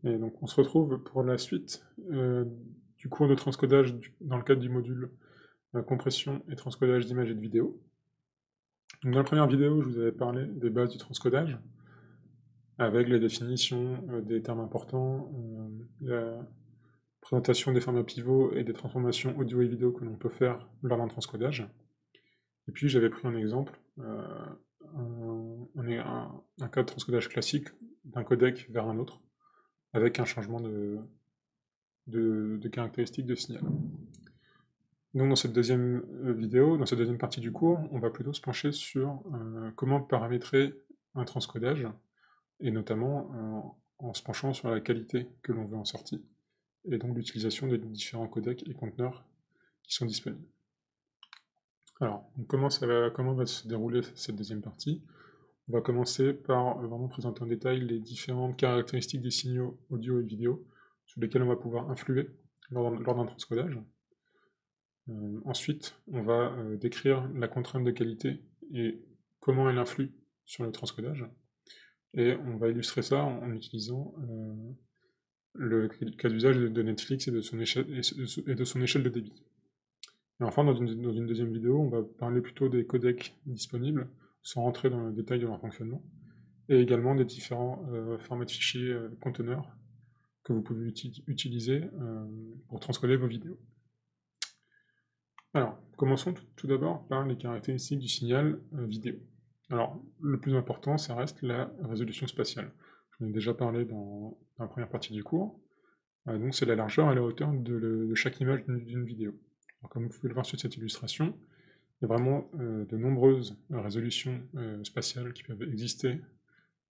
Et donc on se retrouve pour la suite du cours de transcodage dans le cadre du module compression et transcodage d'images et de vidéos. Donc dans la première vidéo, je vous avais parlé des bases du transcodage, avec les définitions des termes importants, la présentation des formats pivots et des transformations audio et vidéo que l'on peut faire lors d'un transcodage. Et puis j'avais pris un exemple, un cas de transcodage classique d'un codec vers un autre, avec un changement de caractéristiques de signal. Donc dans cette deuxième vidéo, dans cette deuxième partie du cours, on va plutôt se pencher sur comment paramétrer un transcodage, et notamment en se penchant sur la qualité que l'on veut en sortie, et donc l'utilisation des différents codecs et conteneurs qui sont disponibles. Alors, comment va se dérouler cette deuxième partie? On va commencer par vraiment présenter en détail les différentes caractéristiques des signaux audio et vidéo sur lesquels on va pouvoir influer lors d'un transcodage. Ensuite, on va décrire la contrainte de qualité et comment elle influe sur le transcodage. Et on va illustrer ça en utilisant le cas d'usage de Netflix et de son échelle de débit. Et enfin, dans une deuxième vidéo, on va parler plutôt des codecs disponibles, sans rentrer dans le détail de leur fonctionnement, et également des différents formats de fichiers conteneurs que vous pouvez utiliser pour transcoder vos vidéos. Alors, commençons tout d'abord par les caractéristiques du signal vidéo. Alors, le plus important, ça reste la résolution spatiale. J'en ai déjà parlé dans la première partie du cours. Donc, c'est la largeur et la hauteur de chaque image d'une vidéo. Alors, comme vous pouvez le voir sur cette illustration, il y a vraiment de nombreuses résolutions spatiales qui peuvent exister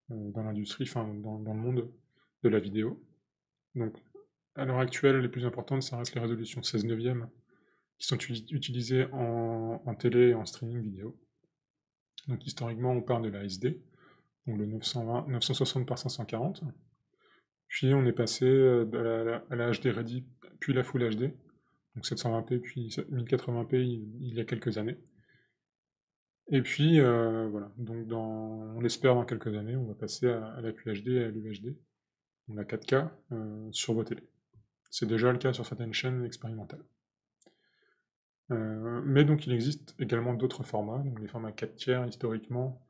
dans l'industrie, enfin dans le monde de la vidéo. Donc, à l'heure actuelle, les plus importantes, ça reste les résolutions 16 neuvième, qui sont utilisées en télé et en streaming vidéo. Donc historiquement, on part de la SD, donc le 960 par 540. Puis on est passé à la HD Ready, puis la Full HD, donc 720p puis 1080p il y a quelques années. Et puis voilà, donc on l'espère dans quelques années, on va passer à la QHD et à l'UHD, donc la 4K sur vos télés. C'est déjà le cas sur certaines chaînes expérimentales. Mais donc il existe également d'autres formats, donc les formats 4 tiers historiquement,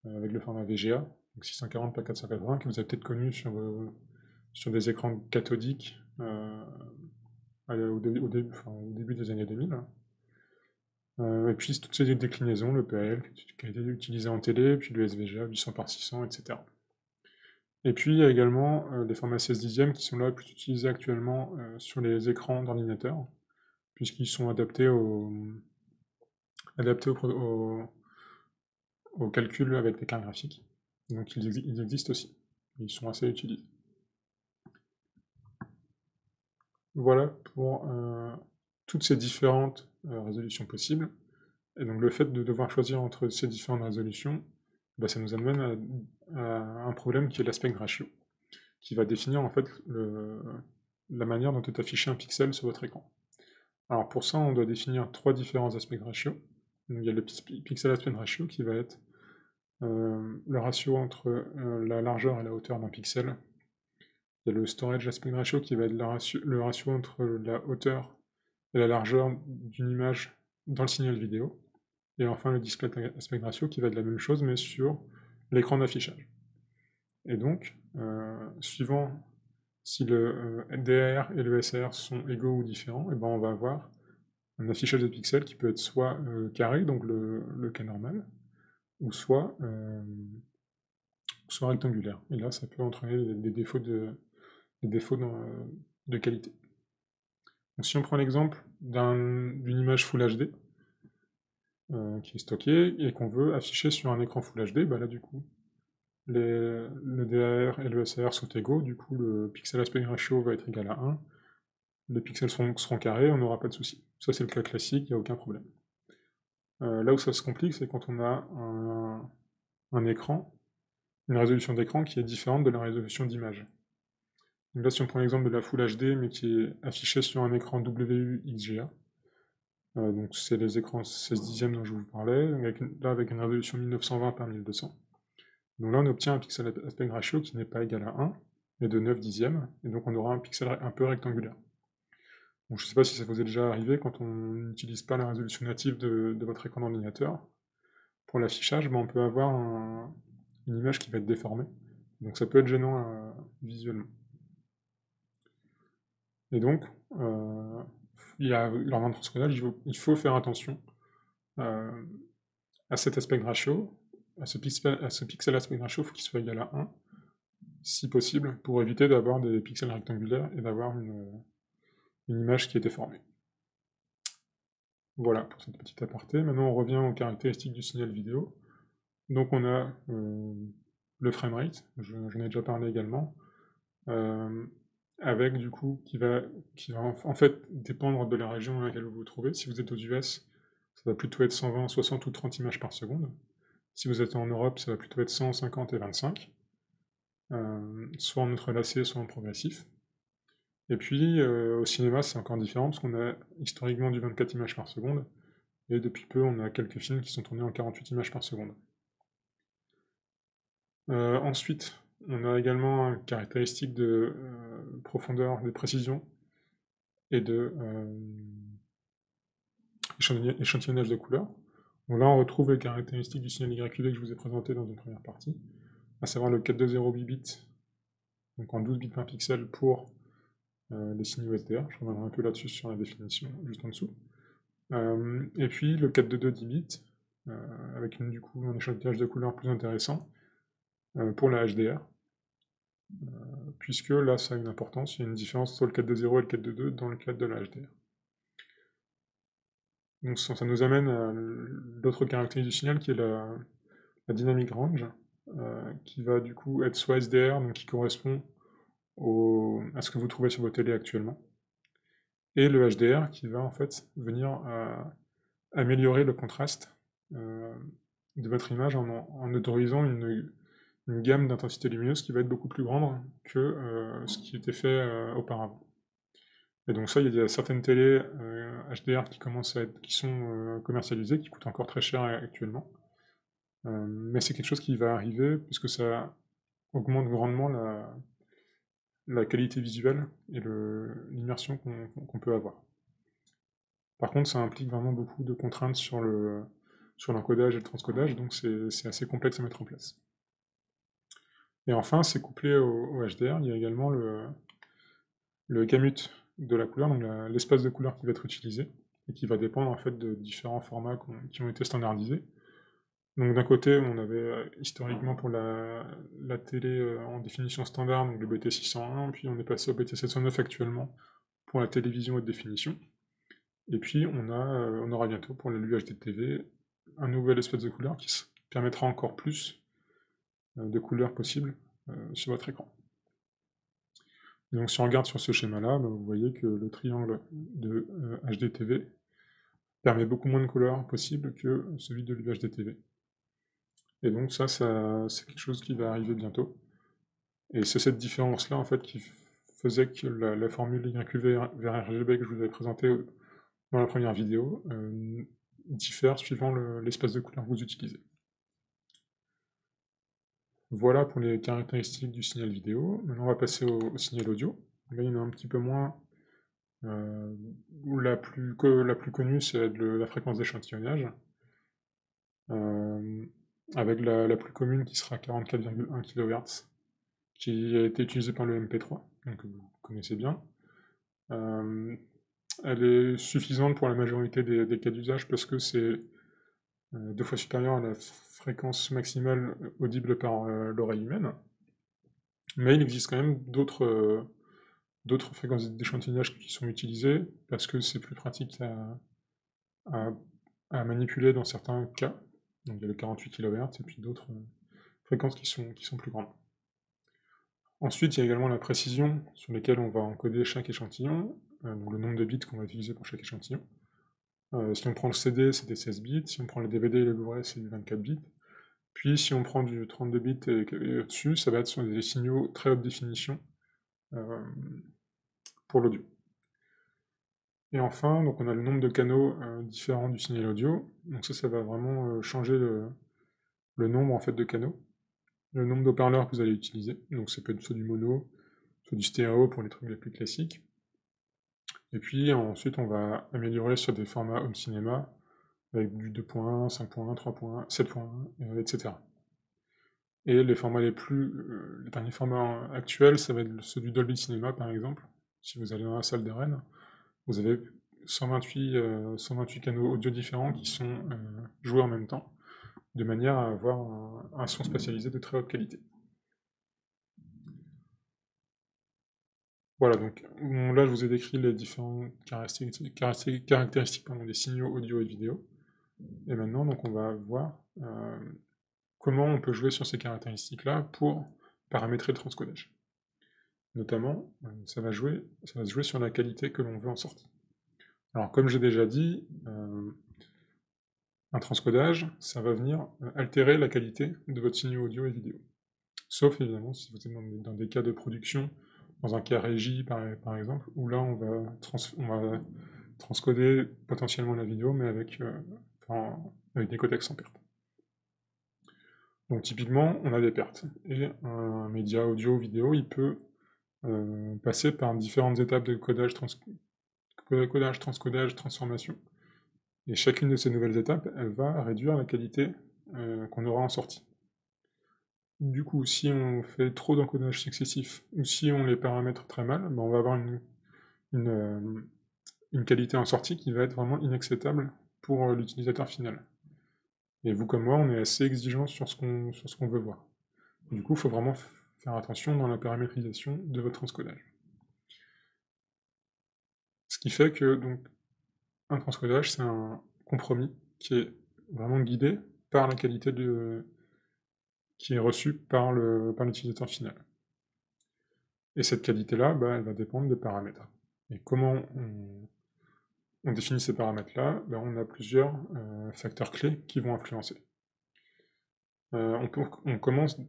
avec le format VGA, donc 640 par 480, que vous avez peut-être connu sur des écrans cathodiques au début des années 2000. Et puis toutes ces déclinaisons, le PAL qui a été utilisé en télé, puis le SVGA 800 par 600, etc. Et puis il y a également les formats 16 dixièmes qui sont là plus utilisés actuellement sur les écrans d'ordinateur, puisqu'ils sont adaptés au calcul avec des cartes graphiques. Donc ils existent aussi. Ils sont assez utilisés. Voilà pour toutes ces différentes résolutions possibles. Et donc le fait de devoir choisir entre ces différentes résolutions, ça nous amène à un problème qui est l'aspect ratio, qui va définir en fait la manière dont est affiché un pixel sur votre écran. Alors pour ça, on doit définir trois différents aspect ratio. Donc il y a le pixel aspect ratio qui va être le ratio entre la largeur et la hauteur d'un pixel. Il y a le storage aspect ratio qui va être le ratio entre la hauteur et la largeur d'une image dans le signal vidéo. Et enfin le display aspect ratio qui va être la même chose mais sur l'écran d'affichage. Et donc, suivant si le DAR et le SAR sont égaux ou différents, et ben on va avoir un affichage de pixels qui peut être soit carré, donc le cas normal, ou soit rectangulaire. Et là, ça peut entraîner des défauts de qualité. Donc, si on prend l'exemple d'une image Full HD qui est stockée et qu'on veut afficher sur un écran Full HD, là du coup, le DAR et le SAR sont égaux, du coup le pixel aspect ratio va être égal à 1, les pixels seront carrés, on n'aura pas de souci. Ça c'est le cas classique, il n'y a aucun problème. Là où ça se complique, c'est quand on a un écran, une résolution d'écran qui est différente de la résolution d'image. Donc là, si on prend l'exemple de la Full HD, mais qui est affichée sur un écran WXGA, donc c'est les écrans 16 dixièmes dont je vous parlais, là avec une résolution 1920 par 1200. Donc là, on obtient un pixel aspect ratio qui n'est pas égal à 1, et de 9 dixièmes, et donc on aura un pixel un peu rectangulaire. Donc je ne sais pas si ça vous est déjà arrivé quand on n'utilise pas la résolution native de votre écran d'ordinateur. Pour l'affichage, on peut avoir une image qui va être déformée, donc ça peut être gênant visuellement. Et donc, lors d'un transcodage, il faut faire attention à cet aspect ratio, à ce pixel aspect ratio, il faut qu'il soit égal à 1, si possible, pour éviter d'avoir des pixels rectangulaires et d'avoir une image qui est déformée. Voilà pour cette petite aparté. Maintenant on revient aux caractéristiques du signal vidéo. Donc on a le framerate, j'en ai déjà parlé également, avec du coup qui va en fait dépendre de la région dans laquelle vous vous trouvez. Si vous êtes aux US, ça va plutôt être 120, 60 ou 30 images par seconde. Si vous êtes en Europe, ça va plutôt être 150 et 25, soit en entrelacé, soit en progressif. Et puis au cinéma, c'est encore différent, parce qu'on a historiquement du 24 images par seconde, et depuis peu, on a quelques films qui sont tournés en 48 images par seconde. Ensuite, on a également une caractéristique de profondeur, de précision, et de échantillonnage de couleurs. Donc là, on retrouve les caractéristiques du signal YQV que je vous ai présenté dans une première partie, à savoir le 420 bits, donc en 12 bits par pixel pour les signaux SDR. Je reviendrai un peu là-dessus sur la définition, juste en dessous. Et puis le 422 10 bits, avec du coup un échantillonnage de couleurs plus intéressant pour la HDR, puisque là ça a une importance, il y a une différence entre le 420 et le 422 dans le cadre de la HDR. Donc ça nous amène à l'autre caractéristique du signal qui est la dynamic range, qui va du coup être soit SDR, donc qui correspond à ce que vous trouvez sur vos télés actuellement, et le HDR qui va en fait venir améliorer le contraste de votre image en autorisant une gamme d'intensité lumineuse qui va être beaucoup plus grande que ce qui était fait auparavant. Et donc ça, il y a certaines télés HDR qui sont commercialisées, qui coûtent encore très cher actuellement. Mais c'est quelque chose qui va arriver puisque ça augmente grandement la qualité visuelle et l'immersion qu'on peut avoir. Par contre, ça implique vraiment beaucoup de contraintes sur l'encodage et le transcodage, donc c'est assez complexe à mettre en place. Et enfin, c'est couplé au HDR, il y a également le gamut de la couleur, donc l'espace de couleur qui va être utilisé, et qui va dépendre en fait de différents formats qui ont été standardisés. Donc d'un côté, on avait historiquement pour la télé en définition standard, donc le BT 601, puis on est passé au BT 709 actuellement pour la télévision haute définition. Et puis on aura bientôt pour l'UHD-TV un nouvel espace de couleur qui permettra encore plus de couleurs possibles sur votre écran. Et donc si on regarde sur ce schéma-là, vous voyez que le triangle de HDTV permet beaucoup moins de couleurs possibles que celui de l'UHD-TV. Et donc ça c'est quelque chose qui va arriver bientôt. Et c'est cette différence-là en fait qui faisait que la formule YQV vers RGB que je vous avais présentée dans la première vidéo diffère suivant l'espace de couleur que vous utilisez. Voilà pour les caractéristiques du signal vidéo. Maintenant on va passer au signal audio. Là il y en a un petit peu moins. La plus connue c'est la fréquence d'échantillonnage, avec la plus commune qui sera 44,1 kHz, qui a été utilisée par le MP3, donc vous connaissez bien. Elle est suffisante pour la majorité des cas d'usage parce que c'est 2 fois supérieur à la fréquence maximale audible par l'oreille humaine. Mais il existe quand même d'autres fréquences d'échantillonnage qui sont utilisées parce que c'est plus pratique à manipuler dans certains cas. Donc il y a le 48 kHz et puis d'autres fréquences qui sont plus grandes. Ensuite, il y a également la précision sur lesquelles on va encoder chaque échantillon, donc le nombre de bits qu'on va utiliser pour chaque échantillon. Si on prend le CD, c'est des 16 bits, si on prend le DVD et le Blu-ray, c'est du 24 bits. Puis si on prend du 32 bits et au-dessus, ça va être sur des signaux très haute définition pour l'audio. Et enfin, donc on a le nombre de canaux différents du signal audio. Donc ça va vraiment changer le nombre en fait de canaux, le nombre d'haut-parleurs que vous allez utiliser. Donc ça peut être soit du mono, fait du stéréo pour les trucs les plus classiques. Et puis ensuite, on va améliorer sur des formats home cinéma, avec du 2.1, 5.1, 3.1, 7.1, etc. Et les formats les derniers formats actuels, ça va être ceux du Dolby Cinema, par exemple. Si vous allez dans la salle des Rennes, vous avez 128 canaux audio différents qui sont joués en même temps, de manière à avoir un son spatialisé de très haute qualité. Voilà, donc là je vous ai décrit les différentes caractéristiques des signaux audio et vidéo. Et maintenant, donc, on va voir comment on peut jouer sur ces caractéristiques-là pour paramétrer le transcodage. Notamment, ça va se jouer sur la qualité que l'on veut en sortie. Alors, comme j'ai déjà dit, un transcodage, ça va venir altérer la qualité de votre signal audio et vidéo. Sauf évidemment si vous êtes dans des cas de production, dans un cas régie par exemple, où là on va transcoder potentiellement la vidéo, mais avec des codecs sans perte. Donc typiquement, on a des pertes. Et un média audio ou vidéo, il peut passer par différentes étapes de codage, transcodage, transformation. Et chacune de ces nouvelles étapes, elle va réduire la qualité qu'on aura en sortie. Du coup, si on fait trop d'encodage successif, ou si on les paramètre très mal, ben on va avoir une qualité en sortie qui va être vraiment inacceptable pour l'utilisateur final. Et vous comme moi, on est assez exigeant sur ce qu'on veut voir. Du coup, il faut vraiment faire attention dans la paramétrisation de votre transcodage. Ce qui fait que donc, un transcodage, c'est un compromis qui est vraiment guidé par la qualité qui est reçue par l'utilisateur final. Et cette qualité-là, bah, elle va dépendre des paramètres. Et comment on définit ces paramètres-là? Ben, on a plusieurs facteurs clés qui vont influencer. On commence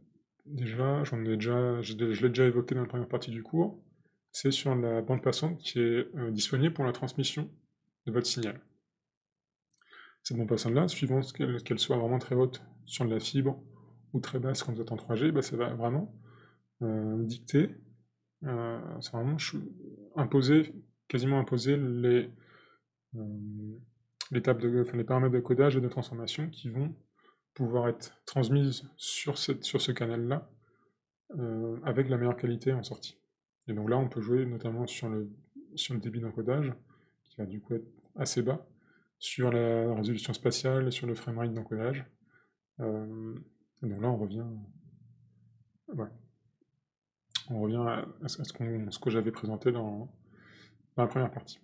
déjà, je l'ai déjà évoqué dans la première partie du cours, c'est sur la bande passante qui est disponible pour la transmission de votre signal. Cette bande passante-là, suivant qu'elle soit vraiment très haute sur de la fibre ou très basse quand vous êtes en 3G, bah, ça va vraiment dicter, ça va vraiment quasiment imposer les paramètres de codage et de transformation qui vont pouvoir être transmises sur ce canal-là avec la meilleure qualité en sortie. Et donc là, on peut jouer notamment sur le débit d'encodage, qui va du coup être assez bas, sur la résolution spatiale et sur le framerate d'encodage. Donc là, on revient à ce que j'avais présenté dans la première partie.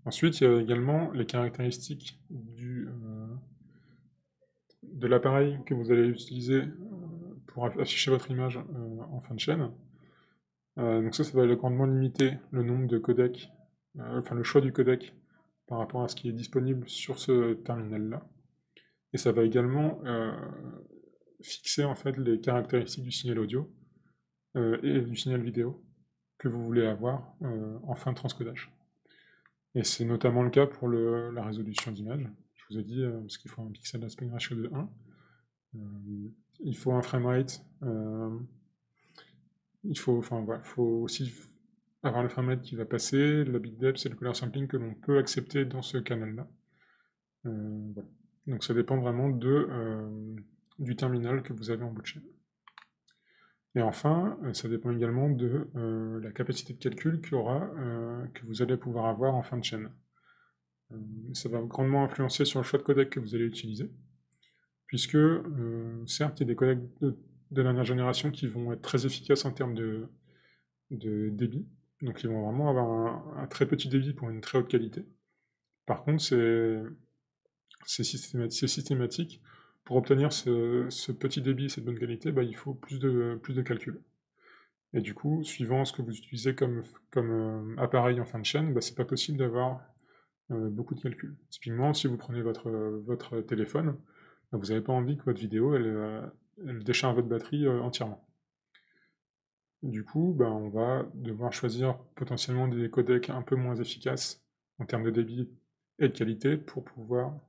Ensuite, il y a également les caractéristiques de l'appareil que vous allez utiliser pour afficher votre image en fin de chaîne. Donc ça va grandement limiter le nombre de codecs, le choix du codec par rapport à ce qui est disponible sur ce terminal-là. Et ça va également fixer en fait les caractéristiques du signal audio et du signal vidéo que vous voulez avoir en fin de transcodage. Et c'est notamment le cas pour la résolution d'image. Je vous ai dit, parce qu'il faut un pixel d'aspect ratio de 1. Il faut un framerate. Il faut aussi avoir le framerate qui va passer, la bit depth et le color sampling que l'on peut accepter dans ce canal-là. Voilà. Donc ça dépend vraiment du terminal que vous avez en bout de chaîne. Et enfin, ça dépend également de la capacité de calcul que vous allez pouvoir avoir en fin de chaîne. Ça va grandement influencer sur le choix de codec que vous allez utiliser, puisque certes, il y a des codecs de dernière génération qui vont être très efficaces en termes de débit, donc ils vont vraiment avoir un très petit débit pour une très haute qualité. Par contre, c'est systématique. Pour obtenir ce petit débit et cette bonne qualité, bah, il faut plus de calcul. Et du coup, suivant ce que vous utilisez comme appareil en fin de chaîne, bah, c'est pas possible d'avoir beaucoup de calculs. Typiquement, si vous prenez votre téléphone, bah, vous n'avez pas envie que votre vidéo elle décharge votre batterie entièrement. Du coup, bah, on va devoir choisir potentiellement des codecs un peu moins efficaces en termes de débit et de qualité pour pouvoir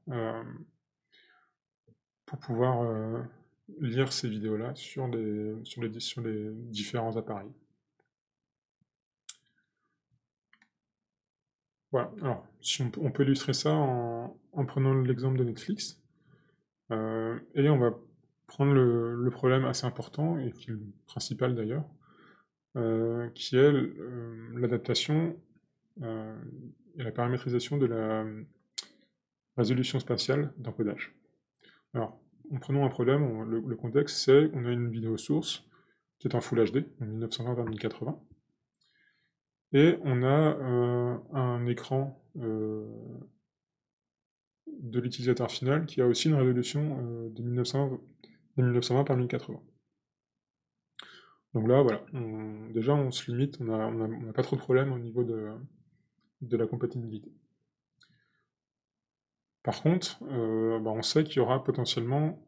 lire ces vidéos-là sur les différents appareils. Voilà, alors si on peut illustrer ça en prenant l'exemple de Netflix, et on va prendre le problème assez important, et qui est le principal d'ailleurs, qui est l'adaptation et la paramétrisation de la résolution spatiale d'encodage. Alors, en prenant un problème, le contexte c'est qu'on a une vidéo source qui est en Full HD, en 1920 par 1080, et on a un écran de l'utilisateur final qui a aussi une résolution de 1920 par 1080. Donc là, voilà, déjà on se limite, on n'a pas trop de problème au niveau de la compatibilité. Par contre, on sait qu'il y aura potentiellement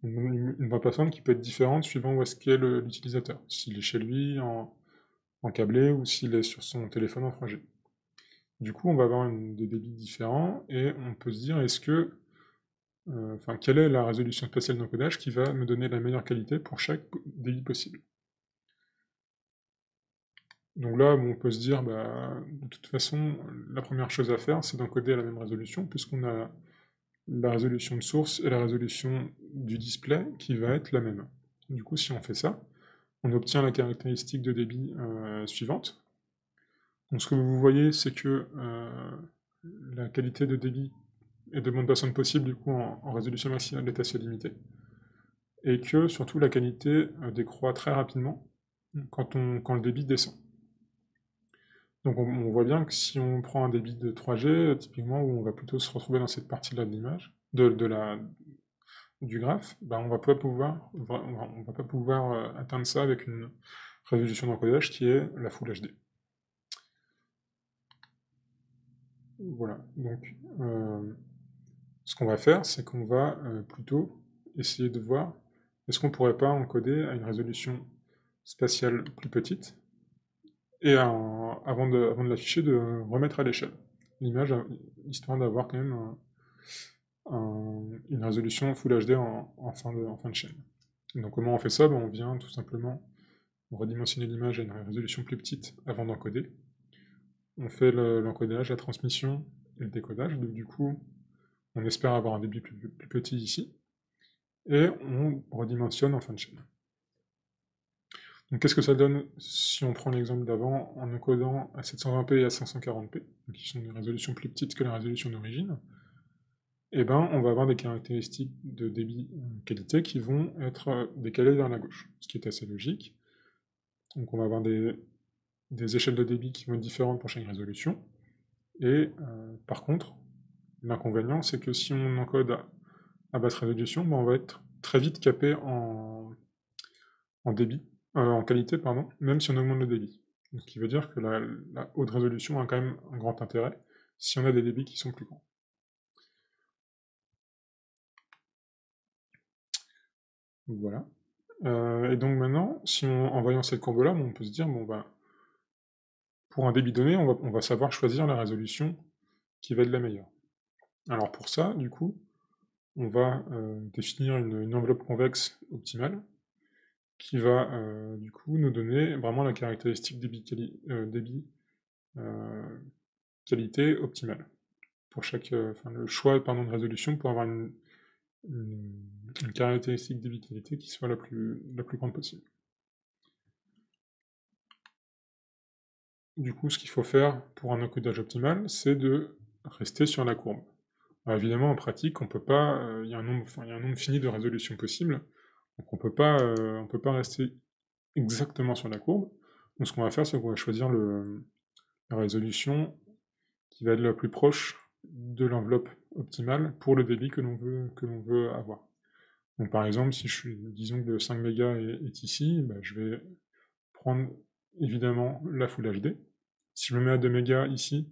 une bande passante qui peut être différente suivant où est-ce qu'est l'utilisateur, s'il est chez lui en câblé ou s'il est sur son téléphone en 3G. Du coup, on va avoir des débits différents et on peut se dire, est-ce que, quelle est la résolution spatiale d'encodage qui va me donner la meilleure qualité pour chaque débit possible. Donc là, on peut se dire, de toute façon, la première chose à faire, c'est d'encoder à la même résolution, puisqu'on a la résolution de source et la résolution du display qui va être la même. Du coup, si on fait ça, on obtient la caractéristique de débit suivante. Donc ce que vous voyez, c'est que la qualité de débit et de bande passante possible, du coup, en résolution maximale est assez limitée, et que, surtout, la qualité décroît très rapidement quand le débit descend. Donc on voit bien que si on prend un débit de 3G, typiquement, où on va plutôt se retrouver dans cette partie-là de l'image, du graphe, on va pas pouvoir atteindre ça avec une résolution d'encodage qui est la Full HD. Voilà, donc ce qu'on va faire, c'est qu'on va plutôt essayer de voir est-ce qu'on pourrait pas encoder à une résolution spatiale plus petite, et avant de l'afficher, de remettre à l'échelle l'image, histoire d'avoir quand même une résolution Full HD en fin de chaîne. Donc comment on fait ça? On vient tout simplement redimensionner l'image à une résolution plus petite avant d'encoder. On fait l'encodage, la transmission et le décodage, donc du coup on espère avoir un débit plus petit ici, et on redimensionne en fin de chaîne. Donc qu'est-ce que ça donne si on prend l'exemple d'avant en encodant à 720p et à 540p, qui sont des résolutions plus petites que la résolution d'origine? On va avoir des caractéristiques de débit qualité qui vont être décalées vers la gauche, ce qui est assez logique. Donc on va avoir des échelles de débit qui vont être différentes pour chaque résolution, et par contre, l'inconvénient c'est que si on encode à basse résolution, on va être très vite capé en qualité, même si on augmente le débit. Donc, ce qui veut dire que la haute résolution a quand même un grand intérêt si on a des débits qui sont plus grands. Voilà. Et donc maintenant, en voyant cette courbe-là, on peut se dire, pour un débit donné, on va savoir choisir la résolution qui va être la meilleure. Alors pour ça, du coup, on va définir une enveloppe convexe optimale qui va du coup nous donner vraiment la caractéristique débit qualité optimale pour chaque, le choix de résolution pour avoir une caractéristique débit qualité qui soit la plus grande possible. Du coup, ce qu'il faut faire pour un encodage optimal, c'est de rester sur la courbe. Alors évidemment, en pratique, on peut pas, il y a un nombre fini de résolutions possibles, donc on peut pas rester exactement sur la courbe. Donc ce qu'on va faire, c'est qu'on va choisir la résolution qui va être la plus proche de l'enveloppe optimale pour le débit que l'on veut avoir. Donc par exemple, si disons que le 5 mégas est ici, je vais prendre évidemment la Full HD. Si je me mets à 2 mégas ici,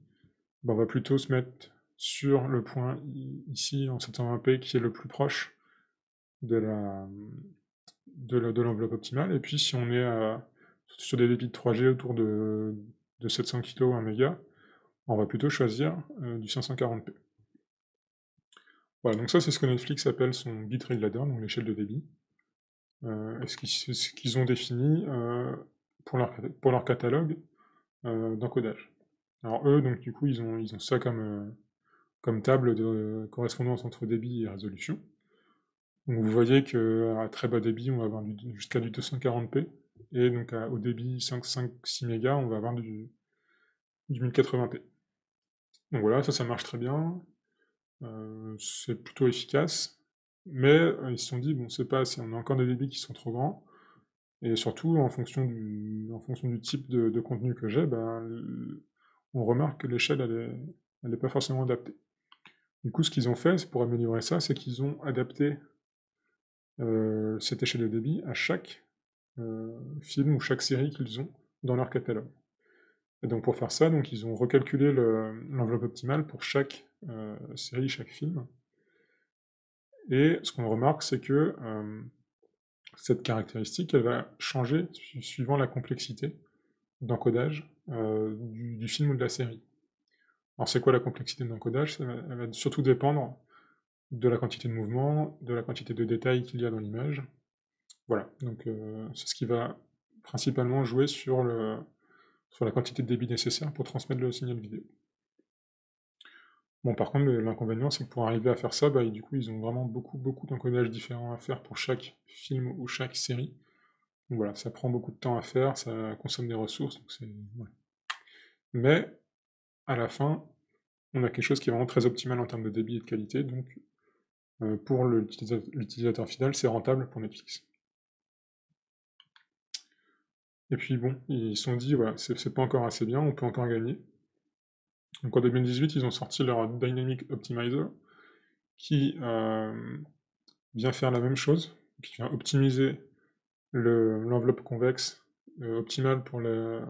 on va plutôt se mettre sur le point ici en 720p qui est le plus proche de l'enveloppe optimale. Et puis si on est sur des débits de 3G autour de 700 kilo ou 1 méga, on va plutôt choisir du 540p. Voilà, donc ça c'est ce que Netflix appelle son bitrate ladder, donc l'échelle de débit. Ce qu'ils ont défini pour leur catalogue d'encodage. Alors eux, donc du coup, ils ont ça comme table de correspondance entre débit et résolution. Donc vous voyez qu'à très bas débit, on va avoir jusqu'à du 240p, et donc au débit 5-6 mégas, on va avoir du 1080p. Donc voilà, ça marche très bien, c'est plutôt efficace, mais ils se sont dit, bon, c'est pas assez, on a encore des débits qui sont trop grands, et surtout, en fonction du type de contenu que j'ai, ben, on remarque que l'échelle, elle est pas forcément adaptée. Du coup, ce qu'ils ont fait, c'est pour améliorer ça, c'est qu'ils ont adapté cette échelle de débit à chaque film ou chaque série qu'ils ont dans leur catalogue. Et donc pour faire ça, donc ils ont recalculé l'enveloppe optimale pour chaque série, chaque film. Et ce qu'on remarque, c'est que cette caractéristique, elle va changer suivant la complexité d'encodage du film ou de la série. Alors c'est quoi la complexité d'encodage? Elle va surtout dépendre de la quantité de mouvement, de la quantité de détails qu'il y a dans l'image. Voilà, donc c'est ce qui va principalement jouer sur la quantité de débit nécessaire pour transmettre le signal vidéo. Bon, par contre, l'inconvénient, c'est que pour arriver à faire ça, bah, du coup, ils ont vraiment beaucoup d'encodages différents à faire pour chaque film ou chaque série. Donc voilà, ça prend beaucoup de temps à faire, ça consomme des ressources, donc voilà. Mais, à la fin, on a quelque chose qui est vraiment très optimal en termes de débit et de qualité, donc pour l'utilisateur final, c'est rentable pour Netflix. Et puis bon, ils se sont dit, voilà, c'est pas encore assez bien, on peut encore gagner. Donc en 2018, ils ont sorti leur Dynamic Optimizer, qui vient faire la même chose, qui vient optimiser l'enveloppe convexe optimale pour le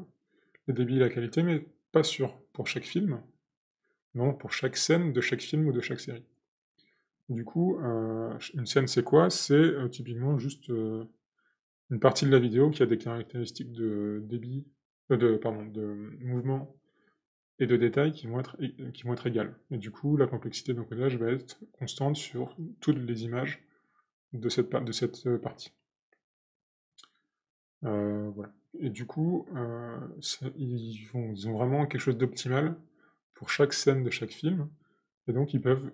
débit et la qualité, mais pas pour chaque film, non, pour chaque scène de chaque film ou de chaque série. Du coup, une scène, c'est quoi? C'est typiquement juste une partie de la vidéo qui a des caractéristiques de débit, de mouvement et de détails qui vont être égales. Et du coup, la complexité d'encodage va être constante sur toutes les images de cette partie. Voilà. Et du coup, ils ont vraiment quelque chose d'optimal pour chaque scène de chaque film, et donc ils peuvent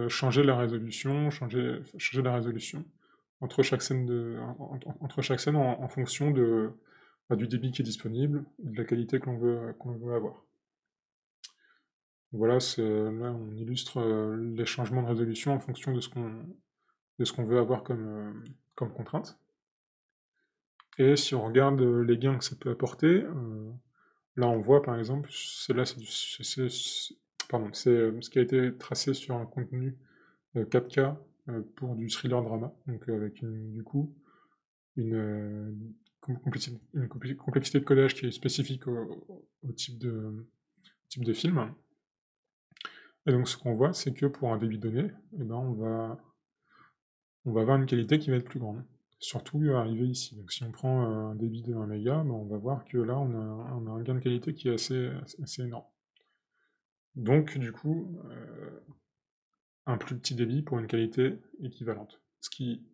changer la résolution, changer la résolution entre chaque scène en fonction du débit qui est disponible, de la qualité que l'on veut avoir. Voilà, là on illustre les changements de résolution en fonction de ce qu'on veut avoir comme contrainte. Et si on regarde les gains que ça peut apporter, là on voit par exemple, c'est ce qui a été tracé sur un contenu 4K pour du thriller drama, donc avec du coup une complexité de codage qui est spécifique au type de film. Et donc ce qu'on voit, c'est que pour un débit donné, eh ben, on va avoir une qualité qui va être plus grande. Surtout arrivé ici. Donc si on prend un débit de 1 méga, ben, on va voir que là on a un gain de qualité qui est assez énorme. Donc du coup, un plus petit débit pour une qualité équivalente. Ce qui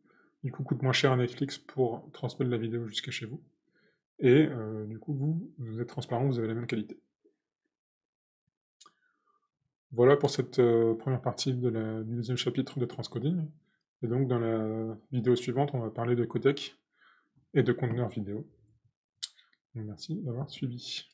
du coup coûte moins cher à Netflix pour transmettre la vidéo jusqu'à chez vous. Et du coup vous êtes transparent, vous avez la même qualité. Voilà pour cette première partie du deuxième chapitre de transcoding. Et donc dans la vidéo suivante, on va parler de codec et de conteneur vidéo. Donc, merci d'avoir suivi.